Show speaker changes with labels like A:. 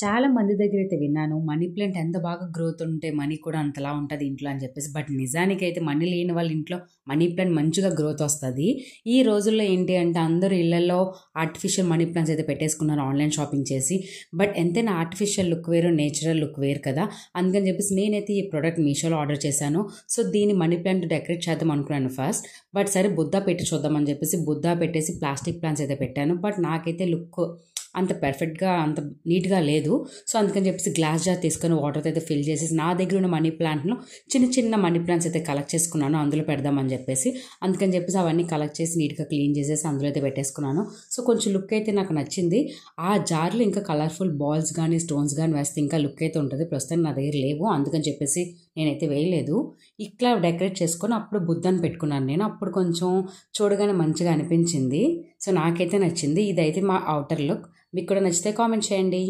A: చాలా మంది దగ్గర అయితే విన్నాను మనీ ప్లాంట్ ఎంత బాగా గ్రోత్ ఉంటే మనీ కూడా అంతలా ఉంటుంది ఇంట్లో అని చెప్పేసి. బట్ నిజానికైతే మనీ లేని వాళ్ళ ఇంట్లో మనీ ప్లాంట్ మంచిగా గ్రోత్ వస్తుంది. ఈ రోజుల్లో ఏంటి అంటే అందరూ ఇళ్లలో ఆర్టిఫిషియల్ మనీ ప్లాంట్స్ అయితే పెట్టేసుకున్నారు ఆన్లైన్ షాపింగ్ చేసి. బట్ ఎంతైనా ఆర్టిఫిషియల్ లుక్ వేరు, నేచురల్ లుక్ వేరు కదా. అందుకని చెప్పేసి నేనైతే ఈ ప్రోడక్ట్ మీషోలో ఆర్డర్ చేశాను. సో దీన్ని మనీ ప్లాంట్ డెకరేట్ చేద్దాం అనుకున్నాను ఫస్ట్. బట్ సరే బుద్ధ పెట్టి చూద్దామని చెప్పేసి బుద్ధ పెట్టేసి ప్లాస్టిక్ ప్లాంట్స్ అయితే పెట్టాను. బట్ నాకైతే లుక్ అంత పర్ఫెక్ట్గా అంత నీట్గా లేదు. సో అందుకని చెప్పేసి గ్లాస్ జార్ తీసుకొని వాటర్తో అయితే ఫిల్ చేసేసి నా దగ్గర ఉన్న మనీ ప్లాంట్లో చిన్న చిన్న మనీ ప్లాంట్స్ అయితే కలెక్ట్ చేసుకున్నాను అందులో పెడదామని చెప్పేసి. అందుకని చెప్పేసి అవన్నీ కలెక్ట్ చేసి నీట్గా క్లీన్ చేసేసి అందులో అయితే పెట్టేసుకున్నాను. సో కొంచెం లుక్ అయితే నాకు నచ్చింది. ఆ జార్లో ఇంకా కలర్ఫుల్ బాల్స్ కానీ స్టోన్స్ కానీ వేస్తే ఇంకా లుక్ అయితే ఉంటుంది. ప్రస్తుతం నా దగ్గర లేవు, అందుకని చెప్పేసి నేనైతే వేయలేదు. ఇట్లా డెకరేట్ చేసుకొని అప్పుడు బుద్ధని పెట్టుకున్నాను నేను. అప్పుడు కొంచెం చూడగానే మంచిగా అనిపించింది. సో నాకైతే నచ్చింది. ఇదైతే మా అవుటర్ లుక్. మీకు కూడా నచ్చితే కామెంట్ చేయండి.